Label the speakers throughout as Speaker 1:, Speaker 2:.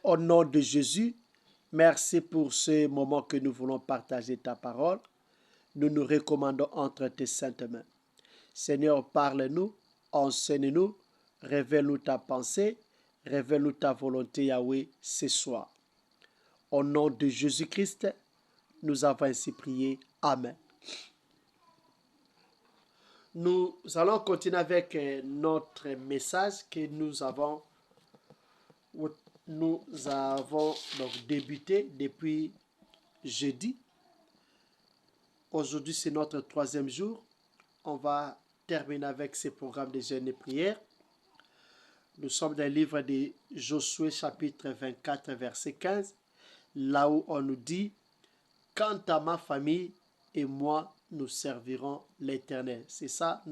Speaker 1: au nom de Jésus, merci pour ce moment que nous voulons partager ta parole. Nous nous recommandons entre tes saintes mains. Seigneur, parle-nous, enseigne-nous, révèle-nous ta pensée, révèle-nous ta volonté, Yahweh, ce soir. Au nom de Jésus-Christ, nous avons ainsi prié. Amen. Nous allons continuer avec notre message que nous avons donc débuté depuis jeudi. Aujourd'hui, c'est notre 3e jour. On va terminer avec ce programme de jeûne et prière. Nous sommes dans le livre de Josué, chapitre 24, verset 15, là où on nous dit « Quant à ma famille et moi, nous servirons l'Éternel ». C'est ça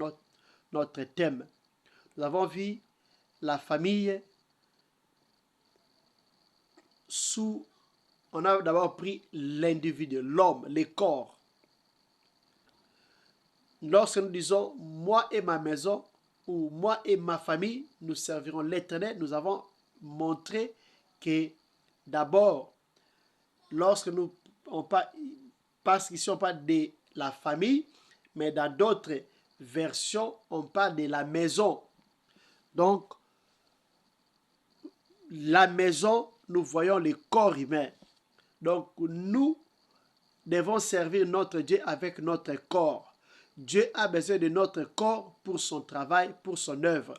Speaker 1: notre thème. Nous avons vu la famille on a d'abord pris l'individu, l'homme, le corps. Lorsque nous disons « moi et ma maison » ou « moi et ma famille, nous servirons l'Éternel », nous avons montré que d'abord, lorsque on parle, parce qu'ici on parle de la famille, mais dans d'autres versions, on parle de la maison. Donc, la maison, nous voyons le corps humain. Donc, nous devons servir notre Dieu avec notre corps. Dieu a besoin de notre corps pour son travail, pour son œuvre.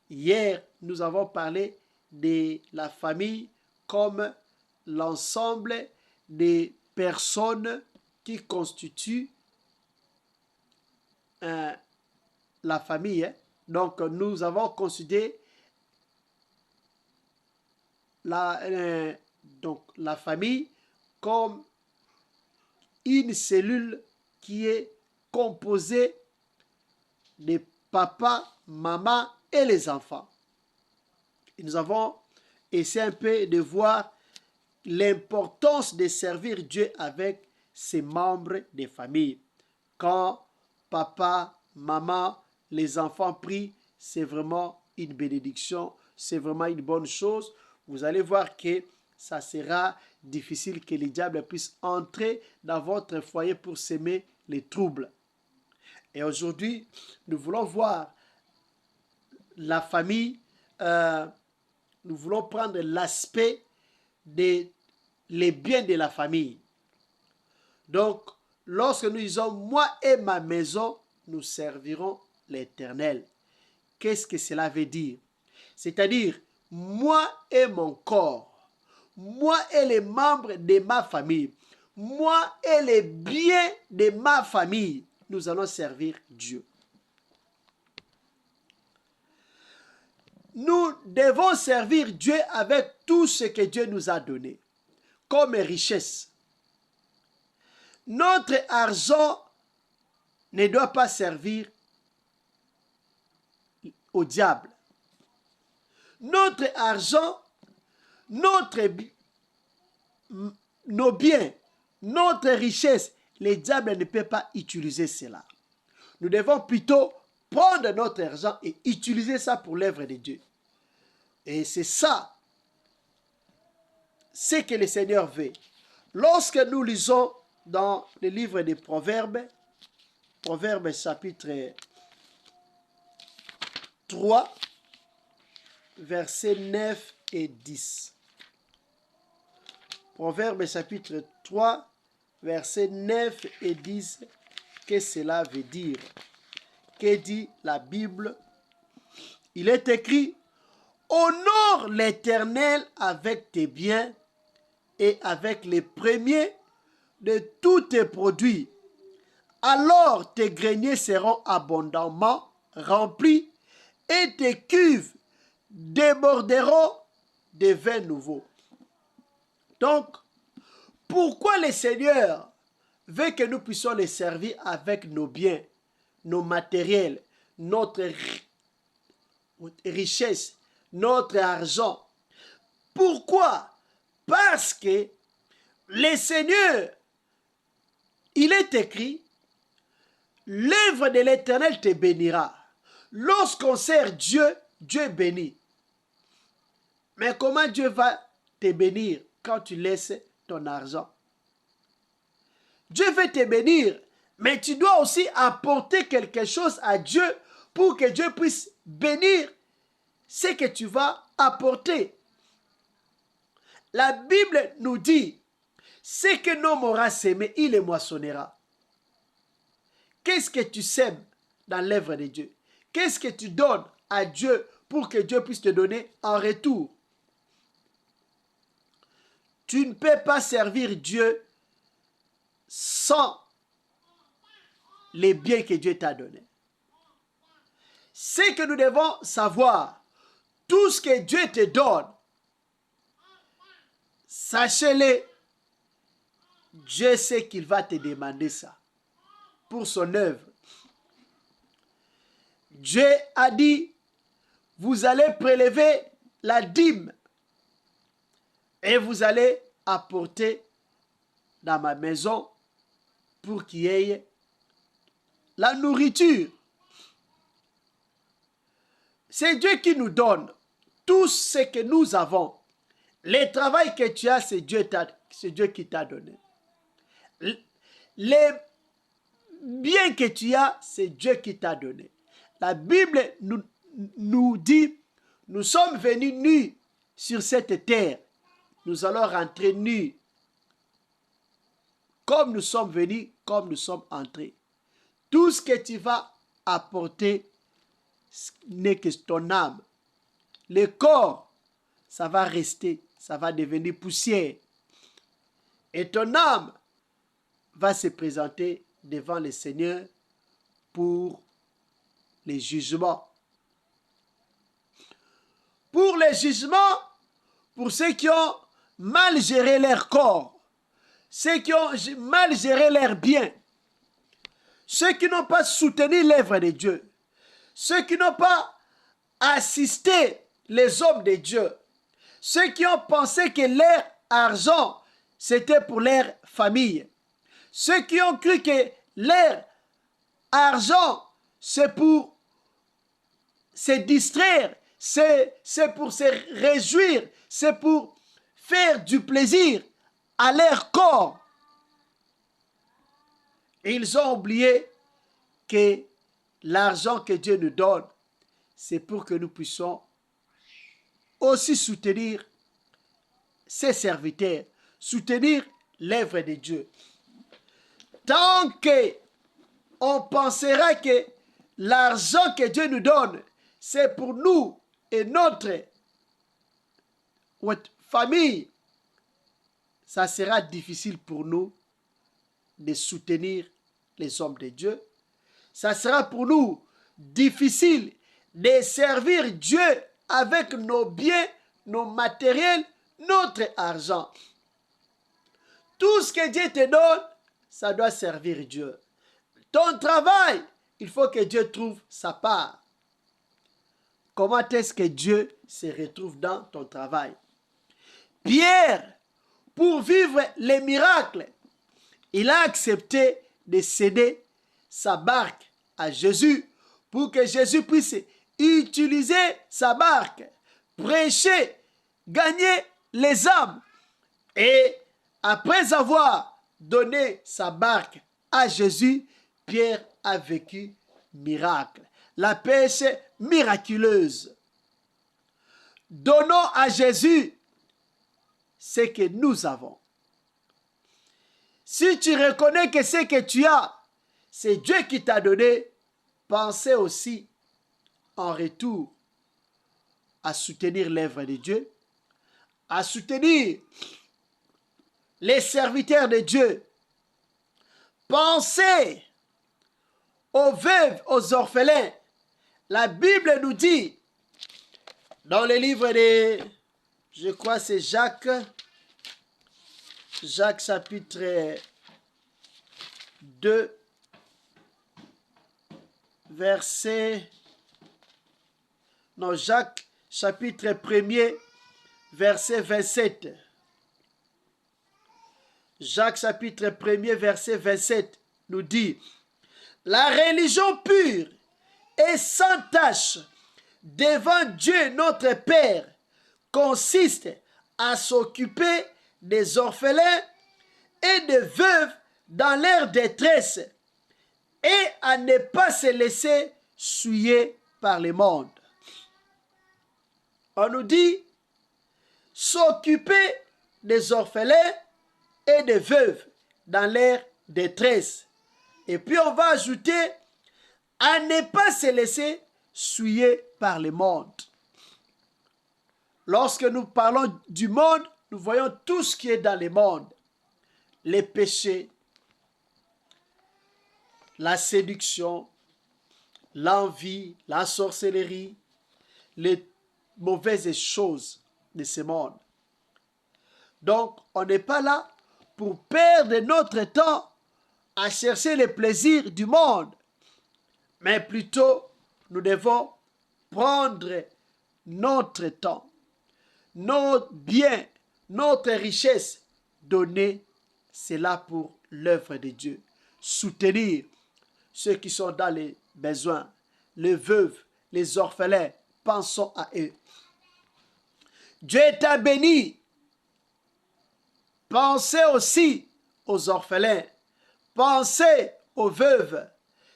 Speaker 1: Hier, nous avons parlé de la famille comme l'ensemble des personnes qui constituent la famille. Donc, nous avons considéré la famille comme une cellule qui est composée de papa, maman et les enfants. Et nous avons essayé un peu de voir l'importance de servir Dieu avec ses membres de famille. Quand papa, maman, les enfants prient, c'est vraiment une bénédiction, c'est vraiment une bonne chose. Vous allez voir que ça sera difficile que le diable puisse entrer dans votre foyer pour s'aimer les troubles. Et aujourd'hui, nous voulons voir la famille, nous voulons prendre l'aspect des biens de la famille. Donc, lorsque nous disons « moi et ma maison, nous servirons l'Éternel », qu'est-ce que cela veut dire? C'est-à-dire, moi et mon corps, moi et les membres de ma famille, moi et les biens de ma famille, nous allons servir Dieu. Nous devons servir Dieu avec tout ce que Dieu nous a donné, comme richesse. Notre argent ne doit pas servir au diable. Notre argent, nos biens, notre richesse, le diable ne peut pas utiliser cela. Nous devons plutôt prendre notre argent et utiliser ça pour l'œuvre de Dieu. Et c'est ça ce que le Seigneur veut. Lorsque nous lisons dans le livre des Proverbes, Proverbes chapitre 3, versets 9 et 10. Proverbes chapitre 3, versets 9 et 10. Qu'est-ce que cela veut dire? Que dit la Bible? Il est écrit: honore l'Éternel avec tes biens et avec les premiers de tous tes produits. Alors tes greniers seront abondamment remplis et tes cuves déborderont de vin nouveau. Donc, pourquoi le Seigneur veut que nous puissions les servir avec nos biens, nos matériels, notre richesse, notre argent? Pourquoi? Parce que le Seigneur, il est écrit, l'œuvre de l'Éternel te bénira. Lorsqu'on sert Dieu, Dieu bénit. Mais comment Dieu va te bénir quand tu laisses ton argent. Dieu veut te bénir, mais tu dois aussi apporter quelque chose à Dieu pour que Dieu puisse bénir ce que tu vas apporter. La Bible nous dit, ce que l'homme aura sémé, il le moissonnera. Qu'est-ce que tu sèmes dans l'œuvre de Dieu? Qu'est-ce que tu donnes à Dieu pour que Dieu puisse te donner en retour? Tu ne peux pas servir Dieu sans les biens que Dieu t'a donnés. C'est que nous devons savoir, tout ce que Dieu te donne, sachez-le, Dieu sait qu'il va te demander ça pour son œuvre. Dieu a dit, vous allez prélever la dîme et vous allez apporter dans ma maison pour qu'il y ait la nourriture. C'est Dieu qui nous donne tout ce que nous avons. Le travail que tu as, c'est Dieu qui t'a donné. Les biens que tu as, c'est Dieu qui t'a donné. La Bible nous dit, nous sommes venus nus sur cette terre. Nous allons rentrer nus. Comme nous sommes venus, comme nous sommes entrés. Tout ce que tu vas apporter n'est que ton âme. Le corps, ça va rester, ça va devenir poussière. Et ton âme va se présenter devant le Seigneur pour les jugements. Pour les jugements, pour ceux qui ont mal géré leur corps, ceux qui ont mal géré leurs biens, ceux qui n'ont pas soutenu l'œuvre de Dieu, ceux qui n'ont pas assisté les hommes de Dieu, ceux qui ont pensé que leur argent, c'était pour leur famille, ceux qui ont cru que leur argent, c'est pour se distraire, c'est pour se réjouir, c'est pour faire du plaisir à leur corps. Ils ont oublié que l'argent que Dieu nous donne, c'est pour que nous puissions aussi soutenir ses serviteurs, soutenir l'œuvre de Dieu. Tant qu'on pensera que l'argent que Dieu nous donne, c'est pour nous et notre famille, ça sera difficile pour nous de soutenir les hommes de Dieu. Ça sera pour nous difficile de servir Dieu avec nos biens, nos matériels, notre argent. Tout ce que Dieu te donne, ça doit servir Dieu. Ton travail, il faut que Dieu trouve sa part. Comment est-ce que Dieu se retrouve dans ton travail? Pierre, pour vivre les miracles, il a accepté de céder sa barque à Jésus pour que Jésus puisse utiliser sa barque, prêcher, gagner les âmes. Et après avoir donné sa barque à Jésus, Pierre a vécu miracle. La pêche miraculeuse. Donnons à Jésus ce que nous avons. Si tu reconnais que ce que tu as, c'est Dieu qui t'a donné, pensez aussi en retour à soutenir l'œuvre de Dieu, à soutenir les serviteurs de Dieu. Pensez aux veuves, aux orphelins. La Bible nous dit, dans le livre de, je crois c'est Jacques chapitre 2, Jacques chapitre 1er, verset 27. Jacques chapitre 1er, verset 27 nous dit, la religion pure et sans tache devant Dieu notre Père consiste à s'occuper des orphelins et des veuves dans leur détresse et à ne pas se laisser souiller par le monde. On nous dit s'occuper des orphelins et des veuves dans leur détresse. Et puis on va ajouter à ne pas se laisser souiller par le monde. Lorsque nous parlons du monde, nous voyons tout ce qui est dans le monde. Les péchés, la séduction, l'envie, la sorcellerie, les mauvaises choses de ce monde. Donc, on n'est pas là pour perdre notre temps à chercher les plaisirs du monde, mais plutôt nous devons prendre notre temps, nos biens, notre richesse, donner cela pour l'œuvre de Dieu. Soutenir ceux qui sont dans les besoins, les veuves, les orphelins, pensons à eux. Dieu t'a béni. Pensez aussi aux orphelins. Pensez aux veuves,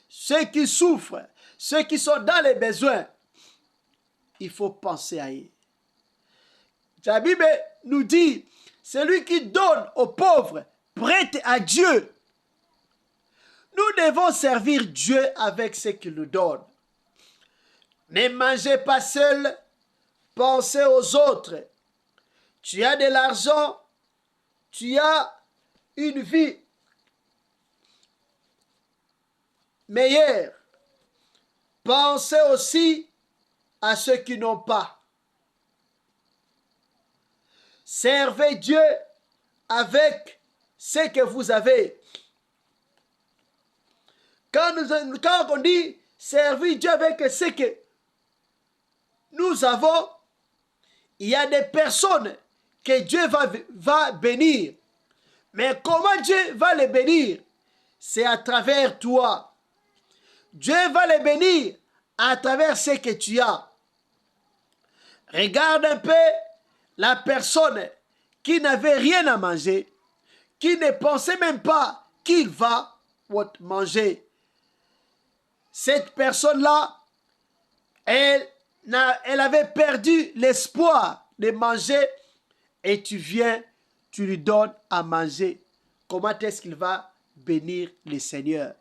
Speaker 1: ceux qui souffrent, ceux qui sont dans les besoins. Il faut penser à eux. La Bible nous dit, celui qui donne aux pauvres, prête à Dieu. Nous devons servir Dieu avec ce qu'il nous donne. Ne mangez pas seul, pensez aux autres. Tu as de l'argent, tu as une vie meilleure. Pensez aussi à ceux qui n'ont pas. Servez Dieu avec ce que vous avez. Quand on dit servir Dieu avec ce que nous avons, il y a des personnes que Dieu va bénir. Mais comment Dieu va les bénir? C'est à travers toi. Dieu va les bénir à travers ce que tu as. Regarde un peu la personne qui n'avait rien à manger, qui ne pensait même pas qu'il va manger. Cette personne-là, elle avait perdu l'espoir de manger et tu viens, tu lui donnes à manger. Comment est-ce qu'il va bénir le Seigneur?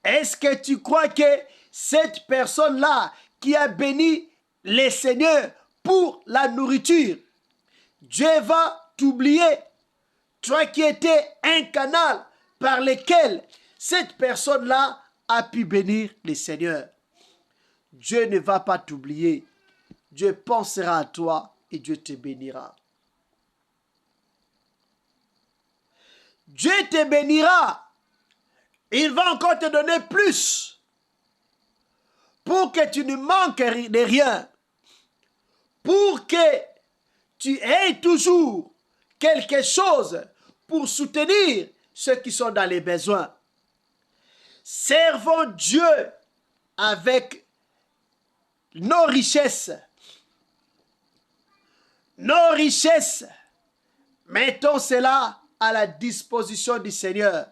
Speaker 1: Est-ce que tu crois que cette personne-là qui a béni le Seigneur pour la nourriture, Dieu va t'oublier? Toi qui étais un canal par lequel cette personne-là a pu bénir le Seigneur. Dieu ne va pas t'oublier. Dieu pensera à toi et Dieu te bénira. Dieu te bénira. Il va encore te donner plus pour que tu ne manques de rien. Pour que tu aies toujours quelque chose pour soutenir ceux qui sont dans les besoins. Servons Dieu avec nos richesses. Nos richesses, mettons cela à la disposition du Seigneur.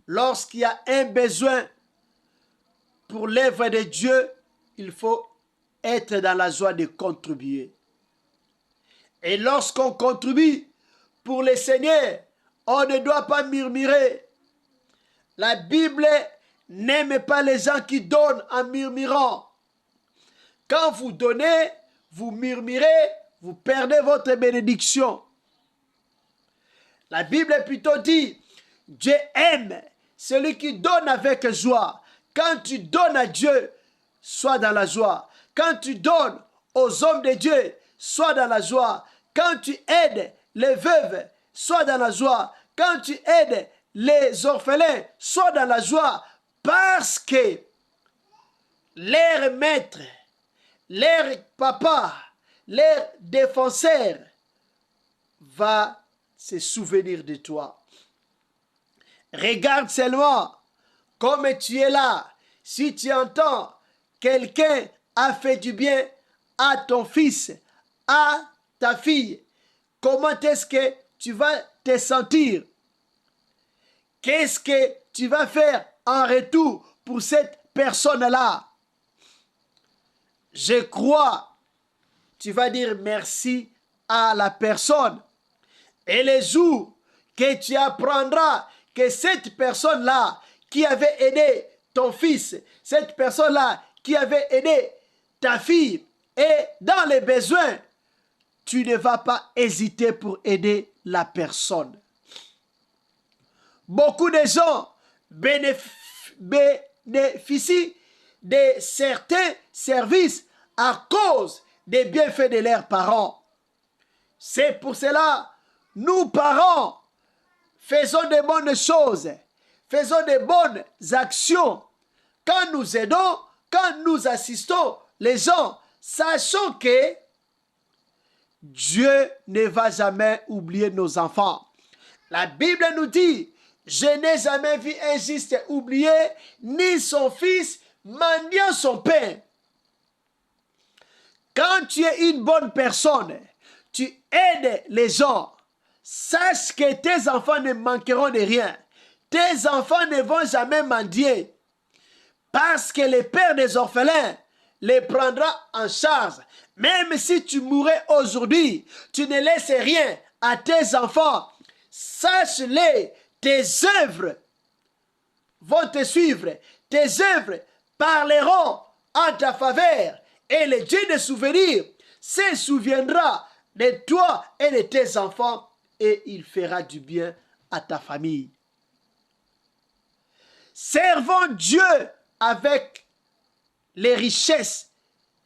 Speaker 1: Lorsqu'il y a un besoin pour l'œuvre de Dieu, il faut être dans la joie de contribuer. Et lorsqu'on contribue pour le Seigneur, on ne doit pas murmurer. La Bible n'aime pas les gens qui donnent en murmurant. Quand vous donnez, vous murmurez, vous perdez votre bénédiction. La Bible plutôt dit, Dieu aime celui qui donne avec joie. Quand tu donnes à Dieu, sois dans la joie. Quand tu donnes aux hommes de Dieu, sois dans la joie. Quand tu aides les veuves, sois dans la joie. Quand tu aides les orphelins, sois dans la joie. Parce que leur maître, leur papa, leur défenseur va se souvenir de toi. Regarde seulement comme tu es là. Si tu entends quelqu'un a fait du bien à ton fils, à ta fille, comment est-ce que tu vas te sentir? Qu'est-ce que tu vas faire en retour pour cette personne-là? Je crois, tu vas dire merci à la personne. Et les jours que tu apprendras que cette personne-là qui avait aidé ton fils, cette personne-là qui avait aidé ta fille est dans les besoins, tu ne vas pas hésiter pour aider la personne. Beaucoup de gens bénéficient de certains services à cause des bienfaits de leurs parents. C'est pour cela, nous parents, faisons de bonnes choses, faisons de bonnes actions. Quand nous aidons, quand nous assistons les gens, sachons que Dieu ne va jamais oublier nos enfants. La Bible nous dit, je n'ai jamais vu un juste oublier, ni son fils mendiant son pain. Quand tu es une bonne personne, tu aides les gens, sache que tes enfants ne manqueront de rien. Tes enfants ne vont jamais mendier. Parce que le père des orphelins les prendra en charge. Même si tu mourrais aujourd'hui, tu ne laisses rien à tes enfants. Sache-le, tes œuvres vont te suivre. Tes œuvres parleront en ta faveur. Et le Dieu de souvenir se souviendra de toi et de tes enfants. Et il fera du bien à ta famille. Servons Dieu avec les richesses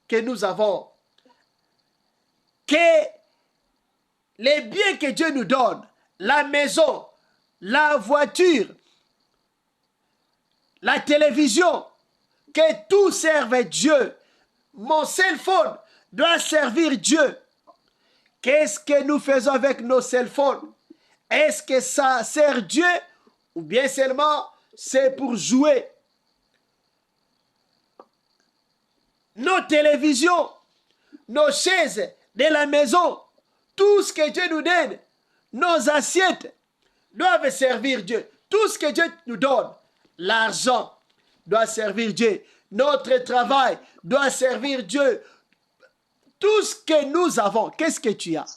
Speaker 1: que nous avons. Que les biens que Dieu nous donne, la maison, la voiture, la télévision, que tout serve Dieu. Mon cell phone doit servir Dieu. Qu'est-ce que nous faisons avec nos cell phones? Est-ce que ça sert Dieu ou bien seulement c'est pour jouer? Nos télévisions, nos chaises de la maison, tout ce que Dieu nous donne, nos assiettes doivent servir Dieu. Tout ce que Dieu nous donne, l'argent doit servir Dieu. Notre travail doit servir Dieu. Tout ce que nous avons, qu'est-ce que tu as?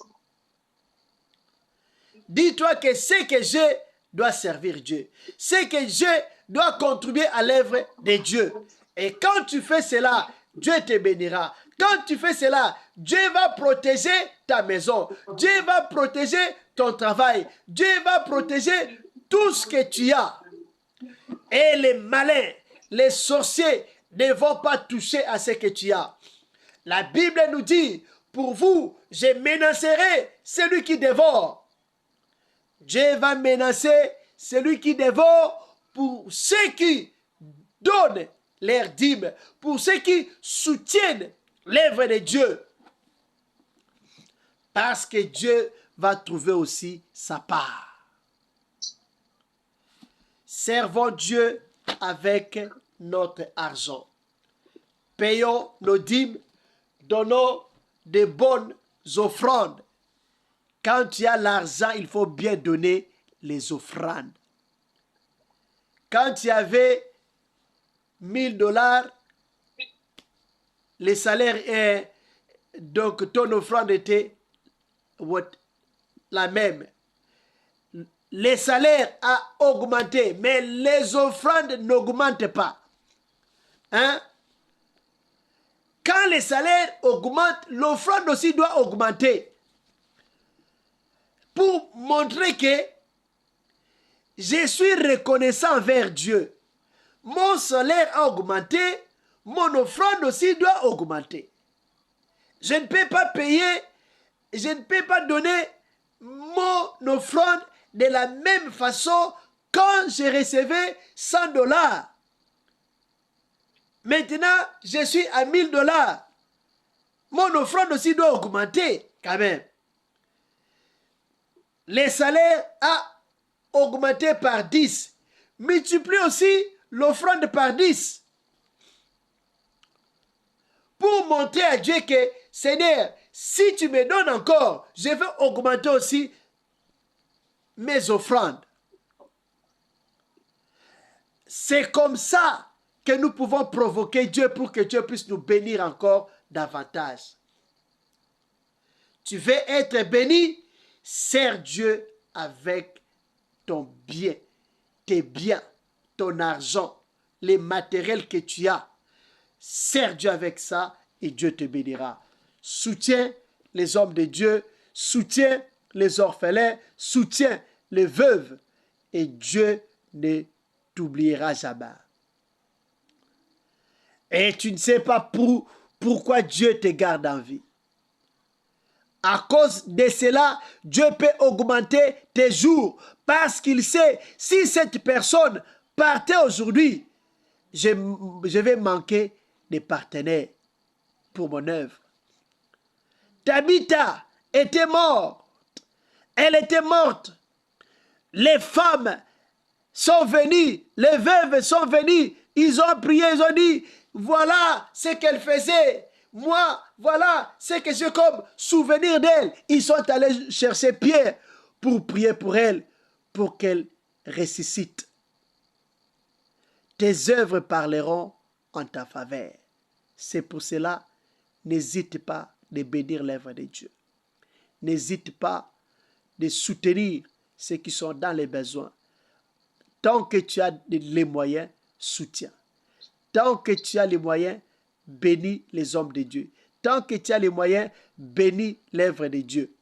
Speaker 1: Dis-toi que ce que j'ai doit servir Dieu. Ce que j'ai doit contribuer à l'œuvre de Dieu. Et quand tu fais cela, Dieu te bénira. Quand tu fais cela, Dieu va protéger ta maison. Dieu va protéger ton travail. Dieu va protéger tout ce que tu as. Et les malins, les sorciers ne vont pas toucher à ce que tu as. La Bible nous dit, pour vous, je menacerai celui qui dévore. Dieu va menacer celui qui dévore pour ceux qui donnent leur dîme, pour ceux qui soutiennent l'œuvre de Dieu. Parce que Dieu va trouver aussi sa part. Servons Dieu avec notre argent. Payons nos dîmes, donnons de bonnes offrandes. Quand tu as l'argent, il faut bien donner les offrandes. Quand tu avais $1000, les salaires, donc ton offrande était la même. Les salaires ont augmenté, mais les offrandes n'augmentent pas. Hein? Quand les salaires augmentent, l'offrande aussi doit augmenter. Pour montrer que je suis reconnaissant envers Dieu. Mon salaire a augmenté, mon offrande aussi doit augmenter. Je ne peux pas payer, je ne peux pas donner mon offrande de la même façon quand je recevais $100. Maintenant, je suis à $1000. Mon offrande aussi doit augmenter quand même. Les salaires ont augmenté par 10. Multiplie aussi l'offrande par 10. Pour montrer à Dieu que, Seigneur, si tu me donnes encore, je vais augmenter aussi mes offrandes. C'est comme ça que nous pouvons provoquer Dieu pour que Dieu puisse nous bénir encore davantage. Tu veux être béni, sers Dieu avec ton bien, tes biens, ton argent, les matériels que tu as. Sers Dieu avec ça et Dieu te bénira. Soutiens les hommes de Dieu, soutiens les orphelins, soutiens les veuves et Dieu ne t'oubliera jamais. Et tu ne sais pas pourquoi Dieu te garde en vie. À cause de cela, Dieu peut augmenter tes jours parce qu'il sait, si cette personne partait aujourd'hui, je vais manquer de partenaires pour mon œuvre. Tabitha était morte. Elle était morte. Les femmes sont venues, les veuves sont venues, ils ont prié, ils ont dit, voilà ce qu'elle faisait. Moi, voilà ce que j'ai comme souvenir d'elle. Ils sont allés chercher Pierre pour prier pour elle, pour qu'elle ressuscite. Tes œuvres parleront en ta faveur. C'est pour cela, n'hésite pas de bénir l'œuvre de Dieu. N'hésite pas de soutenir ceux qui sont dans les besoins. Tant que tu as les moyens, soutiens. Tant que tu as les moyens, bénis les hommes de Dieu. Tant que tu as les moyens, bénis l'œuvre de Dieu.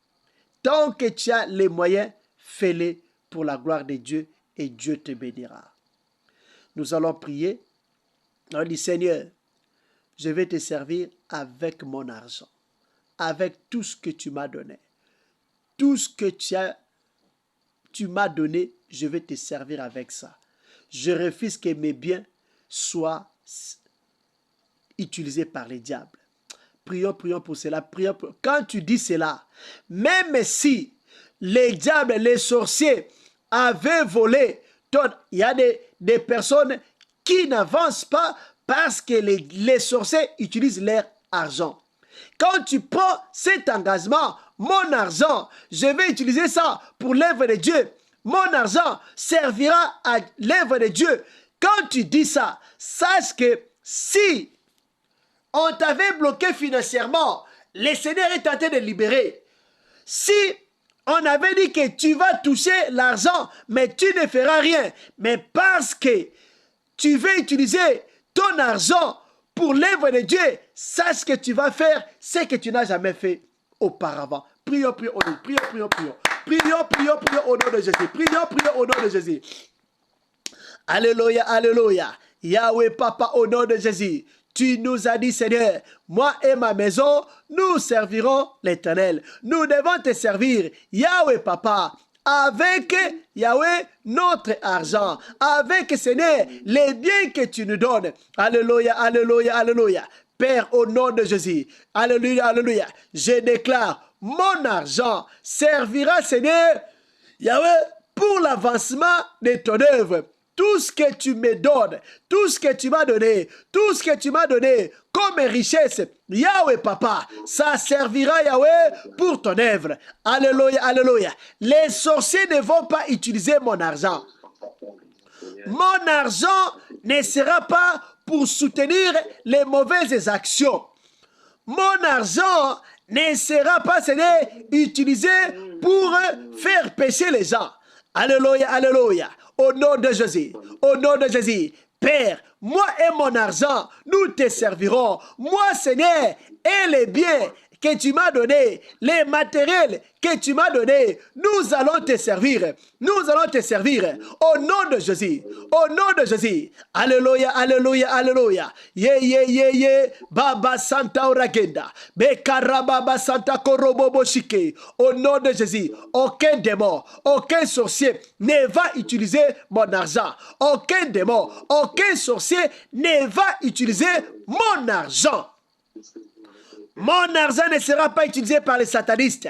Speaker 1: Tant que tu as les moyens, fais-les pour la gloire de Dieu et Dieu te bénira. Nous allons prier. On dit, Seigneur, je vais te servir avec mon argent, avec tout ce que tu m'as donné. Tout ce que tu m'as donné, je vais te servir avec ça. Je refuse que mes biens soient utilisés par les diables. Prions pour cela. Quand tu dis cela, même si les diables, les sorciers avaient volé, il y a des personnes qui n'avancent pas parce que les sorciers utilisent leur argent. Quand tu prends cet engagement, mon argent, je vais utiliser ça pour l'œuvre de Dieu. Mon argent servira à l'œuvre de Dieu. Quand tu dis ça, sache que si on t'avait bloqué financièrement, le Seigneur est tenté de libérer. Si on avait dit que tu vas toucher l'argent, mais tu ne feras rien, mais parce que tu veux utiliser ton argent pour l'œuvre de Dieu, sache que tu vas faire ce que tu n'as jamais fait auparavant. Prions au nom de Jésus. Prions au nom de Jésus. Alléluia, alléluia. Yahweh, Papa, au nom de Jésus. Tu nous as dit, Seigneur, moi et ma maison, nous servirons l'Éternel. Nous devons te servir, Yahweh, Papa, avec, Yahweh, notre argent, avec, Seigneur, les biens que tu nous donnes. Alléluia, alléluia, alléluia. Père, au nom de Jésus, alléluia, alléluia, je déclare, mon argent servira, Seigneur, Yahweh, pour l'avancement de ton œuvre. Tout ce que tu me donnes, tout ce que tu m'as donné, tout ce que tu m'as donné comme richesse, Yahweh Papa, ça servira Yahweh pour ton œuvre. Alléluia, alléluia. Les sorciers ne vont pas utiliser mon argent. Mon argent ne sera pas pour soutenir les mauvaises actions. Mon argent ne sera pas utilisé pour faire pécher les gens. Alléluia, alléluia. Au nom de Jésus, au nom de Jésus, Père, moi et mon argent, nous te servirons. Moi, Seigneur, et les biens que tu m'as donnés, les matériels que tu m'as donnés, nous allons te servir. Nous allons te servir. Au nom de Jésus, au nom de Jésus. Alléluia, alléluia, alléluia. Ye, Baba Santa Oragenda. Bekara Baba Santa Korobobo Shike. Au nom de Jésus, aucun démon, aucun sorcier ne va utiliser mon argent. Aucun démon, aucun sorcier ne va utiliser mon argent. Mon argent ne sera pas utilisé par les satanistes.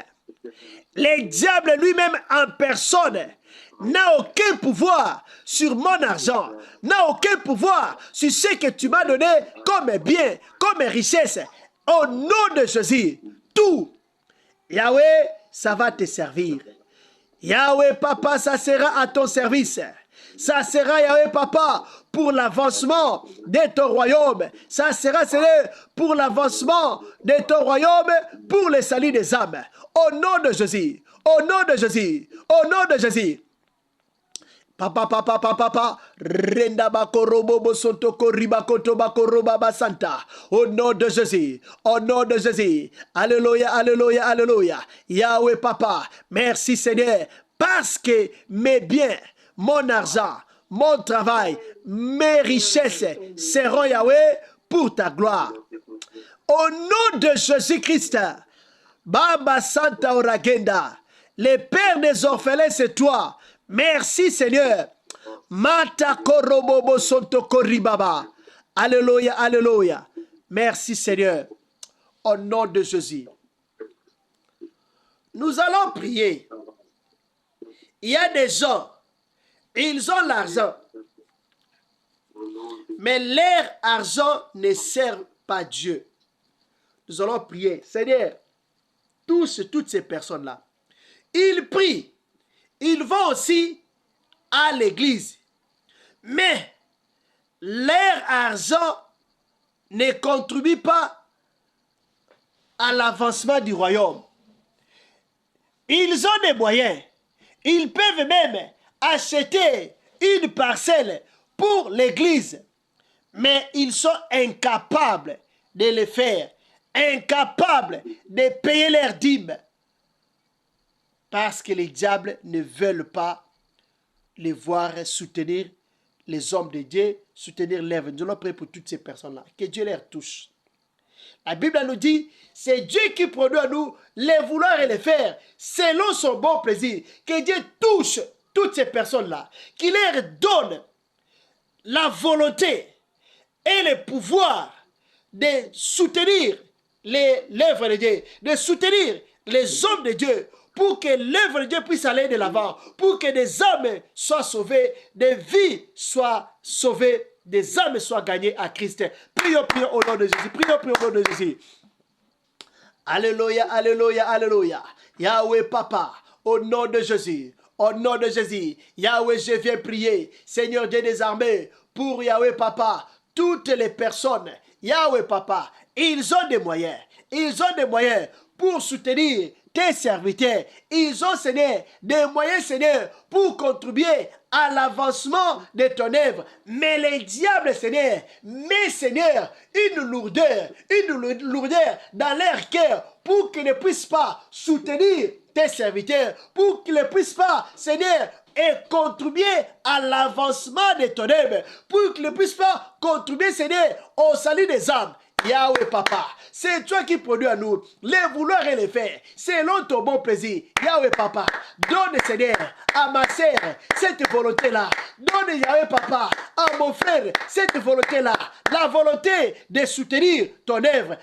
Speaker 1: Le diable lui-même en personne n'a aucun pouvoir sur mon argent, n'a aucun pouvoir sur ce que tu m'as donné comme bien, comme richesse. Au nom de Jésus, tout, Yahweh, ça va te servir. Yahweh, papa, ça sera à ton service. Ça sera, Yahweh, papa, pour l'avancement de ton royaume. Ça sera, Seigneur, pour l'avancement de ton royaume, pour le salut des âmes. Au nom de Jésus, au nom de Jésus, au nom de Jésus. Papa, papa, papa, papa, renda bakorobo bosotoko ribakoto bakoroba basanta. Au nom de Jésus, au nom de Jésus. Alléluia, alléluia, alléluia. Yahweh, papa, merci Seigneur, parce que mes biens, mon argent, mon travail, mes richesses seront Yahweh pour ta gloire. Au nom de Jésus-Christ, Baba Santa Oragenda, le Père des orphelins, c'est toi. Merci Seigneur. Mata korobobo sonto koribaba. Alléluia, alléluia. Merci Seigneur. Au nom de Jésus. Nous allons prier. Il y a des gens, ils ont l'argent. Mais leur argent ne sert pas Dieu. Nous allons prier. Seigneur, toutes ces personnes-là, ils prient. Ils vont aussi à l'église. Mais leur argent ne contribue pas à l'avancement du royaume. Ils ont des moyens. Ils peuvent même acheter une parcelle pour l'église. Mais ils sont incapables de le faire. Incapables de payer leurs dîmes. Parce que les diables ne veulent pas les voir soutenir les hommes de Dieu, soutenir l'œuvre. Nous allons prier pour toutes ces personnes-là. Que Dieu les touche. La Bible nous dit, c'est Dieu qui produit à nous les vouloir et les faire selon son bon plaisir. Que Dieu touche toutes ces personnes-là. Qu'il leur donne la volonté et le pouvoir de soutenir l'œuvre de Dieu, de soutenir les hommes de Dieu, pour que l'œuvre de Dieu puisse aller de l'avant, pour que des âmes soient sauvées, des vies soient sauvées, des âmes soient gagnées à Christ. Prions, prions au nom de Jésus. Prions, prions au nom de Jésus. Alléluia, alléluia, alléluia. Yahweh, papa, au nom de Jésus. Au nom de Jésus. Yahweh, je viens prier. Seigneur Dieu des armées, pour Yahweh, papa, toutes les personnes, Yahweh, papa, ils ont des moyens. Ils ont des moyens pour soutenir tes serviteurs. Ils ont, Seigneur, des moyens, Seigneur, pour contribuer à l'avancement de ton œuvre. Mais les diables, Seigneur, mais Seigneur, une lourdeur dans leur cœur pour qu'ils ne puissent pas soutenir tes serviteurs, pour qu'ils ne puissent pas, Seigneur, et contribuer à l'avancement de ton œuvre, pour qu'ils ne puissent pas contribuer, Seigneur, au salut des âmes. Yahweh, papa, c'est toi qui produis à nous les vouloir et les faire selon ton bon plaisir. Yahweh, papa, donne, Seigneur, à ma sœur cette volonté-là. Donne, Yahweh, papa, à mon frère cette volonté-là. La volonté de soutenir ton œuvre.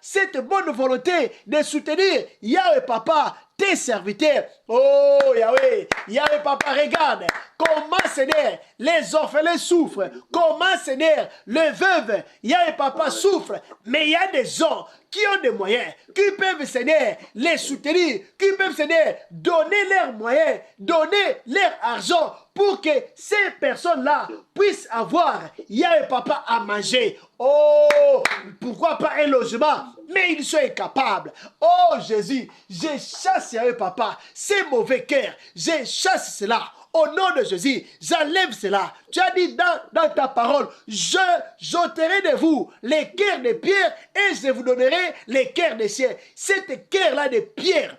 Speaker 1: Cette bonne volonté de soutenir, Yahweh, papa, tes serviteurs. Oh Yahweh, Yahweh papa, regarde comment, Seigneur, les orphelins souffrent, comment, Seigneur, les veuves, Yahweh papa, souffrent, mais il y a des gens qui ont des moyens, qui peuvent, Seigneur, les soutenir, qui peuvent, Seigneur, donner leurs moyens, donner leur argent pour que ces personnes-là puissent avoir, Yahweh papa, à manger. Oh, pourquoi pas un logement? Mais ils sont incapables. Oh Jésus, je chasse, Yahweh papa, ces mauvais cœurs, je chasse cela. Au nom de Jésus, j'enlève cela. Tu as dit dans ta parole, j'ôterai de vous les cœurs de pierre et je vous donnerai les cœurs de ciel. Cette cœur-là de pierre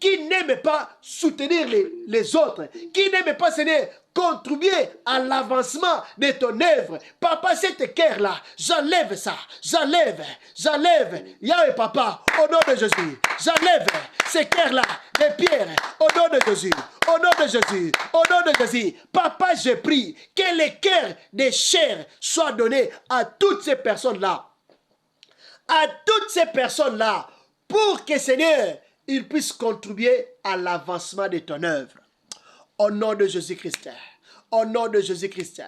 Speaker 1: qui n'aime pas soutenir les autres, qui n'aime pas, Seigneur, contribuer à l'avancement de ton œuvre. Papa, cette cœur-là, j'enlève ça, j'enlève, Yahweh papa, au nom de Jésus, j'enlève ces cœurs-là, les pierres, au nom de Jésus, au nom de Jésus, au nom de Jésus. Papa, je prie que les cœurs de chair soient donnés à toutes ces personnes-là, à toutes ces personnes-là, pour que, Seigneur, ils puissent contribuer à l'avancement de ton œuvre. Au nom de Jésus-Christ. Au nom de Jésus-Christ.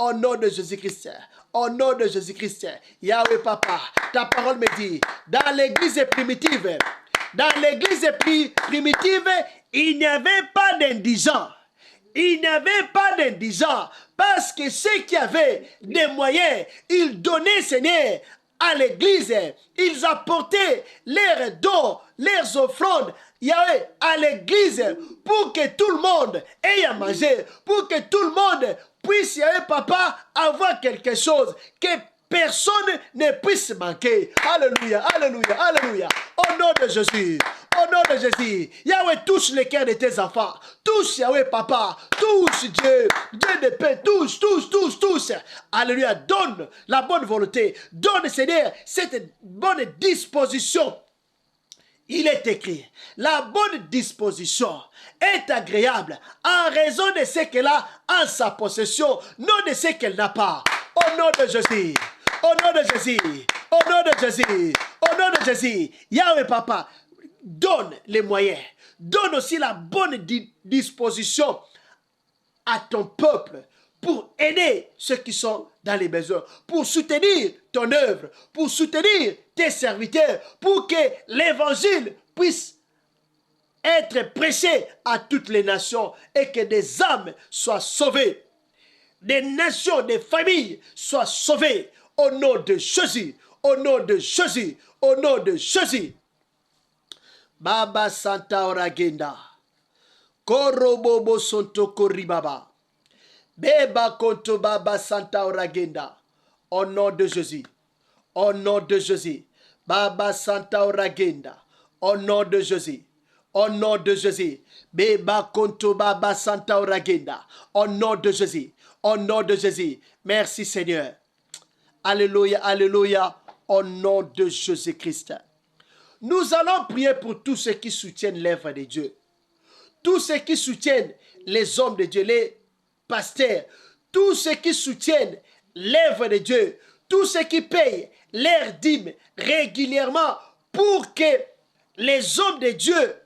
Speaker 1: Au nom de Jésus-Christ. Au nom de Jésus-Christ. Yahweh Papa, ta parole me dit, dans l'église primitive, il n'y avait pas d'indigents. Il n'y avait pas d'indigents. Parce que ceux qui avaient des moyens, ils donnaient, Seigneur, à l'église. Ils apportaient leurs dons, leurs offrandes, Yahweh, à l'église, pour que tout le monde ait à manger, pour que tout le monde puisse, Yahweh Papa, avoir quelque chose, que personne ne puisse manquer. Alléluia, alléluia, alléluia. Au nom de Jésus. Au nom de Jésus, Yahweh, touche les cœurs de tes enfants. Touche, Yahweh, Papa. Touche, Dieu. Dieu de paix. Touche, touche, touche, touche. Alléluia. Donne la bonne volonté. Donne, Seigneur, cette bonne disposition. Il est écrit, la bonne disposition est agréable en raison de ce qu'elle a en sa possession, non de ce qu'elle n'a pas. Au nom de Jésus. Au nom de Jésus. Au nom de Jésus. Au nom de Jésus. Yahweh, Papa, donne les moyens, donne aussi la bonne disposition à ton peuple pour aider ceux qui sont dans les besoins, pour soutenir ton œuvre, pour soutenir tes serviteurs, pour que l'évangile puisse être prêché à toutes les nations et que des âmes soient sauvées, des nations, des familles soient sauvées au nom de Jésus, au nom de Jésus, au nom de Jésus. Baba Santa Oragenda. Korobobo Sonto Koribaba. Beba Konto Baba Santa Oragenda. Au nom de Jésus. Au nom de Jésus. Baba Santa Oragenda. Au nom de Jésus. Au nom de Jésus. Beba Konto Baba Santa Oragenda. Au nom de Jésus. Au nom de Jésus. Merci Seigneur. Alléluia, alléluia. Au nom de Jésus-Christ. Nous allons prier pour tous ceux qui soutiennent l'œuvre de Dieu. Tous ceux qui soutiennent les hommes de Dieu, les pasteurs. Tous ceux qui soutiennent l'œuvre de Dieu. Tous ceux qui payent leurs dîmes régulièrement pour que les hommes de Dieu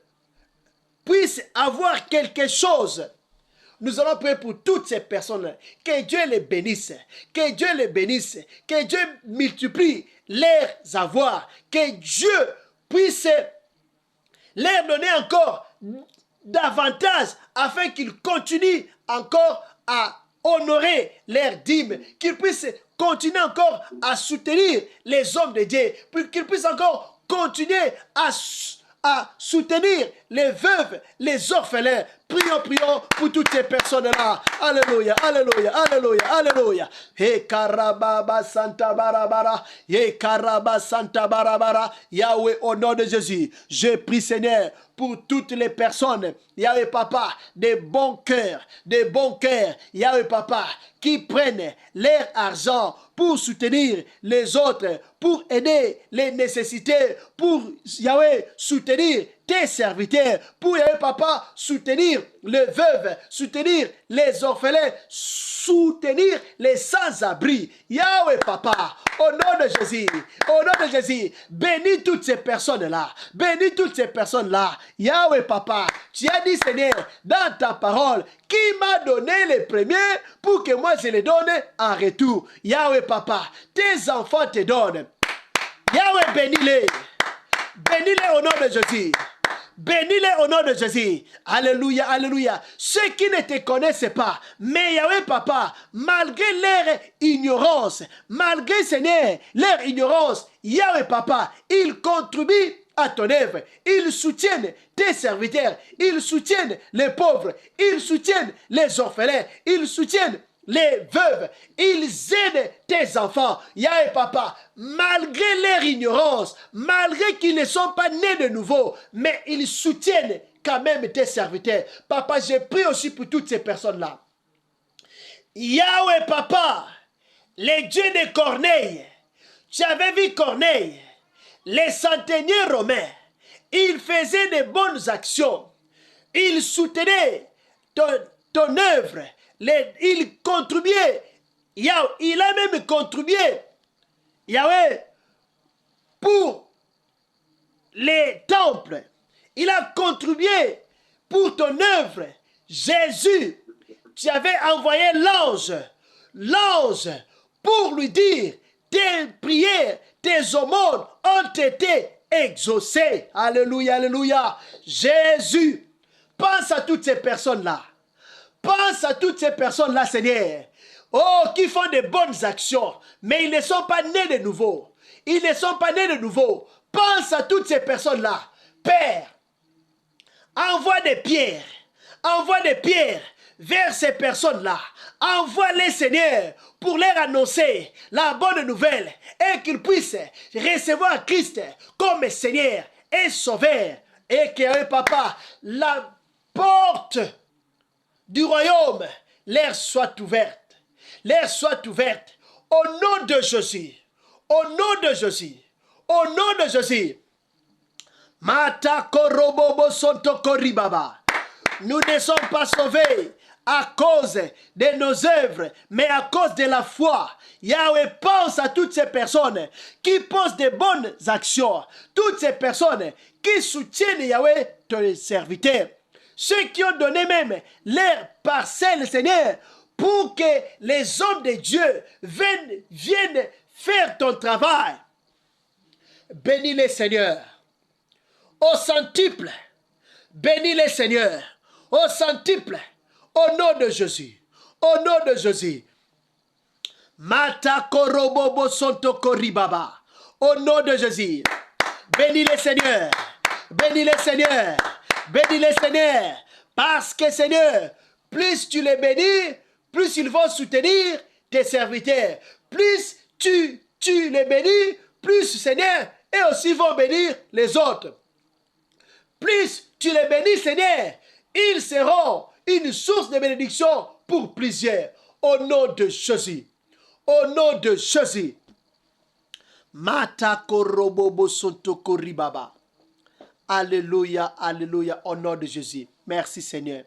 Speaker 1: puissent avoir quelque chose. Nous allons prier pour toutes ces personnes-là. Que Dieu les bénisse. Que Dieu les bénisse. Que Dieu multiplie leurs avoirs. Que Dieu puisse leur donner encore davantage afin qu'ils continuent encore à honorer leurs dîmes, qu'ils puissent continuer encore à soutenir les hommes de Dieu, qu'ils puissent encore continuer à soutenir les veuves, les orphelins. Prions, prions pour toutes ces personnes-là. Alléluia, alléluia, alléluia, alléluia. He karababa santa barabara. He karaba santa barabara. Yahweh, au nom de Jésus, je prie Seigneur pour toutes les personnes, Yahweh Papa, des bons cœurs, Yahweh Papa, qui prennent leur argent pour soutenir les autres, pour aider les nécessités, pour Yahweh soutenir tes serviteurs, pour Yahweh Papa soutenir les veuves, soutenir les orphelins, soutenir les sans-abri. Yahweh Papa, au nom de Jésus, bénis toutes ces personnes-là, bénis toutes ces personnes-là. Yahweh Papa, tu as dit Seigneur, dans ta parole, qui m'a donné les premiers pour que moi je les donne en retour. Yahweh Papa, tes enfants te donnent. Yahweh, bénis-les. Bénis-les au nom de Jésus. Bénis-les au nom de Jésus. Alléluia, alléluia. Ceux qui ne te connaissent pas, mais Yahweh Papa, malgré leur ignorance, malgré Seigneur, leur ignorance, Yahweh Papa, ils contribuent à ton œuvre. Ils soutiennent tes serviteurs. Ils soutiennent les pauvres. Ils soutiennent les orphelins. Ils soutiennent les veuves. Ils aident tes enfants. Yahweh Papa, malgré leur ignorance, malgré qu'ils ne sont pas nés de nouveau, mais ils soutiennent quand même tes serviteurs. Papa, je prie aussi pour toutes ces personnes-là. Yahweh Papa, les dieux de Corneille, tu avais vu Corneille, les centeniers romains, ils faisaient de bonnes actions. Ils soutenaient ton œuvre. Il contribuait. Il a même contribué, Yahweh, pour les temples. Il a contribué pour ton œuvre. Jésus, tu avais envoyé l'ange, pour lui dire, tes prières, tes aumônes ont été exaucées. Alléluia, alléluia. Jésus, pense à toutes ces personnes-là. Pense à toutes ces personnes-là, Seigneur. Oh, qui font de bonnes actions, mais ils ne sont pas nés de nouveau. Ils ne sont pas nés de nouveau. Pense à toutes ces personnes-là. Père, envoie des pierres vers ces personnes-là. Envoie-les, Seigneur, pour leur annoncer la bonne nouvelle et qu'ils puissent recevoir Christ comme Seigneur et Sauveur. Et que, Papa, la porte du royaume leur soit ouverte. Leur soit ouverte. Au nom de Jésus. Au nom de Jésus. Au nom de Jésus. Mata korobobo sonto koribaba. Nous ne sommes pas sauvés à cause de nos œuvres, mais à cause de la foi. Yahweh pense à toutes ces personnes qui posent de bonnes actions. Toutes ces personnes qui soutiennent Yahweh, ton serviteur. Ceux qui ont donné même leur parcelle, Seigneur, pour que les hommes de Dieu viennent faire ton travail. Bénis les Seigneurs. Au centuple. Bénis les Seigneurs. Au centuple. Au nom de Jésus. Au nom de Jésus. Mata korobobo sonto koribaba. Au nom de Jésus. Bénis les Seigneurs. Bénis les Seigneurs. Bénis les Seigneurs. Parce que Seigneur, plus tu les bénis, plus ils vont soutenir tes serviteurs. Plus tu les bénis, plus Seigneur, et aussi vont bénir les autres. Plus tu les bénis, Seigneur, ils seront une source de bénédiction pour plusieurs. Au nom de Jésus. Au nom de Jésus. Mata korobobo sonto koribaba. Alléluia, alléluia, au nom de Jésus. Merci Seigneur.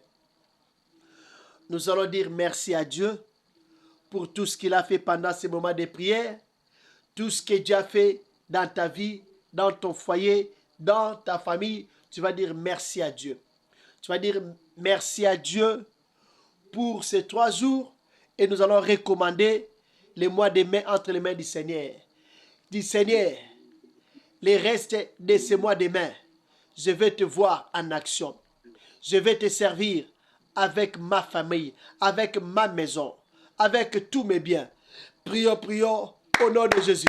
Speaker 1: Nous allons dire merci à Dieu pour tout ce qu'il a fait pendant ces moments de prière, tout ce que Dieu a fait dans ta vie, dans ton foyer, dans ta famille. Tu vas dire merci à Dieu. Tu vas dire merci à Dieu pour ces 3 jours et nous allons recommander les mois de mai entre les mains du Seigneur. Dis Seigneur, les restes de ces mois de mai, je vais te voir en action. Je vais te servir avec ma famille, avec ma maison, avec tous mes biens. Prions, prions au nom de Jésus.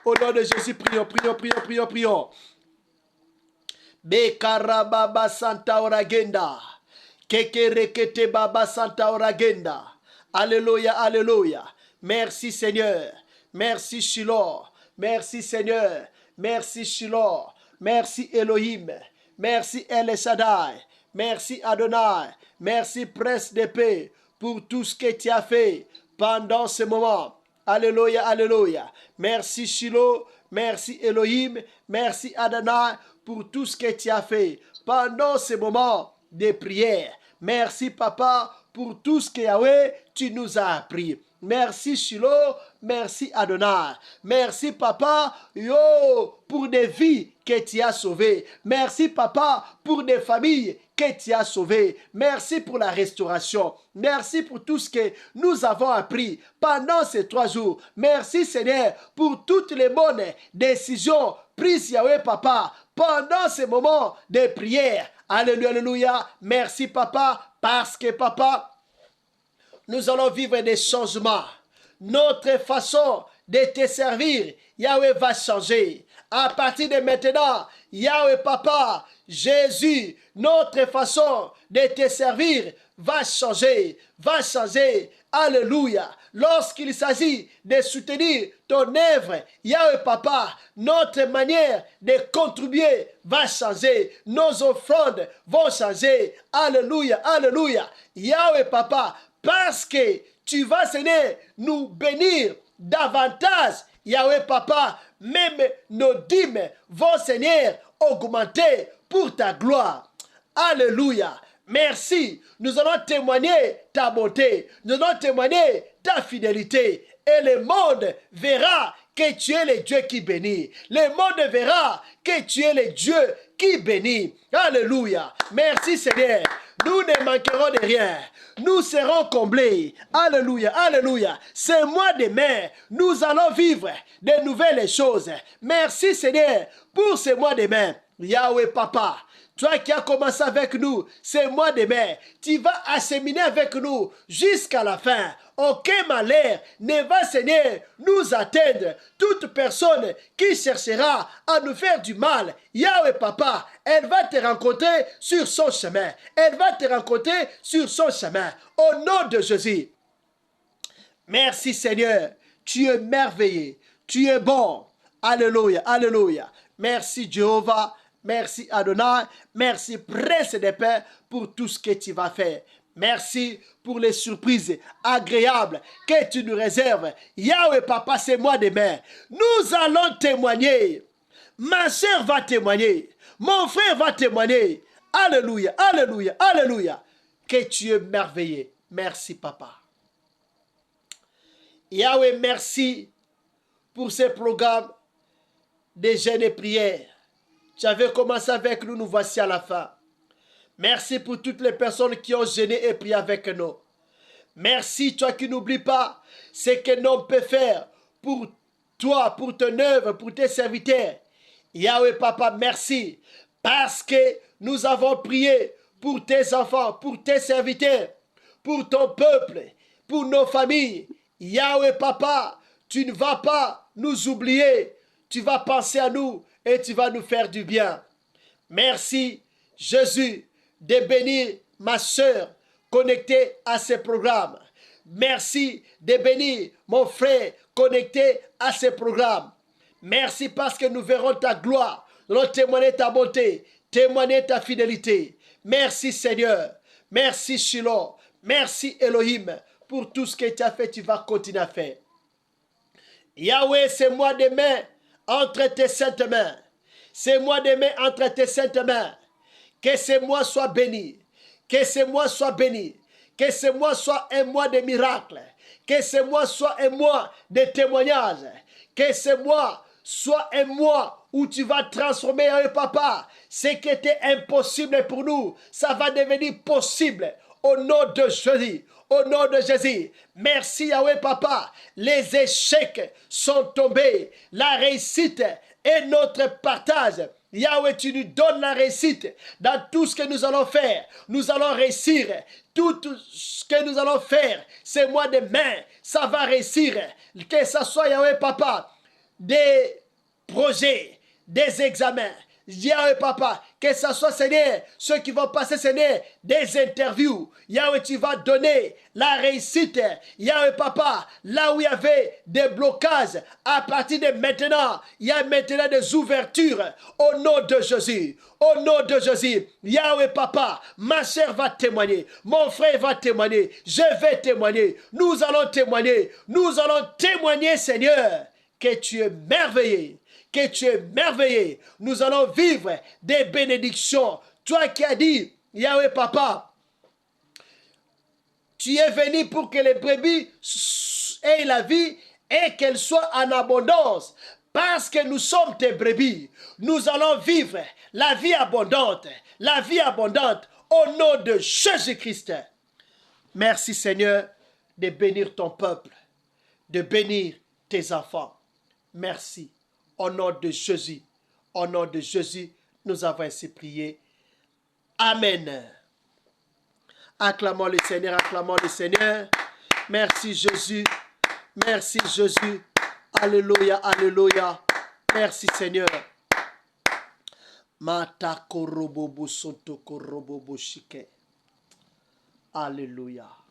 Speaker 1: Au nom de Jésus, prions, prions, prions, prions, prions. Bekarababa Santa Oragenda. Kekerekete Baba Santa Oragenda. Alléluia, alléluia. Merci Seigneur. Merci Shiloh. Merci Seigneur. Merci Shiloh. Merci Elohim. Merci El Shaddai. Merci Adonai. Merci Prince de paix pour tout ce que tu as fait pendant ce moment. Alléluia, alléluia. Merci Shiloh. Merci Elohim. Merci Adonai pour tout ce que tu as fait pendant ce moment de prière. Merci Papa pour tout ce que Yahweh tu nous as appris. Merci Shiloh, merci Adonai. Merci Papa, pour des vies que tu as sauvées. Merci Papa pour des familles que tu as sauvées. Merci pour la restauration. Merci pour tout ce que nous avons appris pendant ces 3 jours. Merci Seigneur pour toutes les bonnes décisions prises Yahweh Papa pendant ces moments de prière. Alléluia, alléluia. Merci Papa parce que Papa, nous allons vivre des changements. Notre façon de te servir, Yahweh va changer. À partir de maintenant, Yahweh Papa, Jésus, notre façon de te servir va changer. Va changer. Alléluia. Lorsqu'il s'agit de soutenir ton œuvre, Yahweh Papa, notre manière de contribuer va changer. Nos offrandes vont changer. Alléluia, alléluia. Yahweh Papa, parce que tu vas, Seigneur, nous bénir davantage. Yahweh Papa, même nos dîmes vont, Seigneur, augmenter pour ta gloire. Alléluia. Merci. Nous allons témoigner ta bonté. Nous allons témoigner ta fidélité. Et le monde verra que tu es le Dieu qui bénit. Le monde verra que tu es le Dieu qui bénit. Alléluia. Merci Seigneur. Nous ne manquerons de rien. Nous serons comblés. Alléluia, alléluia. Ce mois de mai, nous allons vivre de nouvelles choses. Merci Seigneur pour ce mois de mai. Yahweh Papa, toi qui as commencé avec nous ce mois de mai, tu vas acheminer avec nous jusqu'à la fin. Aucun malheur ne va, Seigneur, nous atteindre. Toute personne qui cherchera à nous faire du mal, Yahweh Papa, elle va te rencontrer sur son chemin. Elle va te rencontrer sur son chemin. Au nom de Jésus. Merci Seigneur. Tu es merveilleux. Tu es bon. Alléluia, alléluia. Merci Jéhovah. Merci Adonai, merci Prince des Pères pour tout ce que tu vas faire. Merci pour les surprises agréables que tu nous réserves. Yahweh Papa, c'est moi demain. Nous allons témoigner. Ma soeur va témoigner. Mon frère va témoigner. Alléluia, alléluia, alléluia. Que tu es merveilleux. Merci Papa. Yahweh, merci pour ce programme de jeûne et prière. Tu avais commencé avec nous, nous voici à la fin. Merci pour toutes les personnes qui ont jeûné et prié avec nous. Merci, toi qui n'oublies pas ce que l'homme peut faire pour toi, pour ton œuvre, pour tes serviteurs. Yahweh Papa, merci parce que nous avons prié pour tes enfants, pour tes serviteurs, pour ton peuple, pour nos familles. Yahweh Papa, tu ne vas pas nous oublier. Tu vas penser à nous et tu vas nous faire du bien. Merci Jésus de bénir ma soeur connectée à ce programme. Merci de bénir mon frère connecté à ce programme. Merci parce que nous verrons ta gloire, nous allons témoigner ta bonté, témoigner ta fidélité. Merci Seigneur, merci Shiloh, merci Elohim pour tout ce que tu as fait, tu vas continuer à faire. Yahweh, c'est moi de mai entre tes saintes mains. C'est moi de mai entre tes saintes mains. Que ce mois soit béni. Que ce mois soit béni. Que ce mois soit un mois de miracles. Que ce mois soit un mois de témoignages. Que ce mois soit un mois où tu vas transformer, Papa, ce qui était impossible pour nous. Ça va devenir possible. Au nom de Jésus. Au nom de Jésus. Merci Yahweh Papa. Les échecs sont tombés. La réussite est notre partage. Yahweh, tu nous donnes la réussite dans tout ce que nous allons faire. Nous allons réussir. Tout ce que nous allons faire, c'est mois de mai, ça va réussir. Que ce soit, Yahweh Papa, des projets, des examens. Yahweh Papa, que ce soit, Seigneur, ceux qui vont passer, Seigneur, des interviews. Yahweh, tu vas donner la réussite. Yahweh Papa, là où il y avait des blocages, à partir de maintenant, il y a maintenant des ouvertures. Au nom de Jésus. Au nom de Jésus. Yahweh Papa, ma sœur va témoigner. Mon frère va témoigner. Je vais témoigner. Nous allons témoigner. Nous allons témoigner, Seigneur, que tu es merveilleux. Que tu es merveilleux. Nous allons vivre des bénédictions. Toi qui as dit, Yahweh Papa, tu es venu pour que les brebis aient la vie et qu'elles soient en abondance. Parce que nous sommes tes brebis. Nous allons vivre la vie abondante. La vie abondante au nom de Jésus-Christ. Merci Seigneur de bénir ton peuple. De bénir tes enfants. Merci. Au nom de Jésus, au nom de Jésus, nous avons ainsi prié. Amen. Acclamons le Seigneur, acclamons le Seigneur. Merci Jésus, merci Jésus. Alléluia, alléluia. Merci Seigneur. Mata korobobo soto korobobo shike. Alléluia.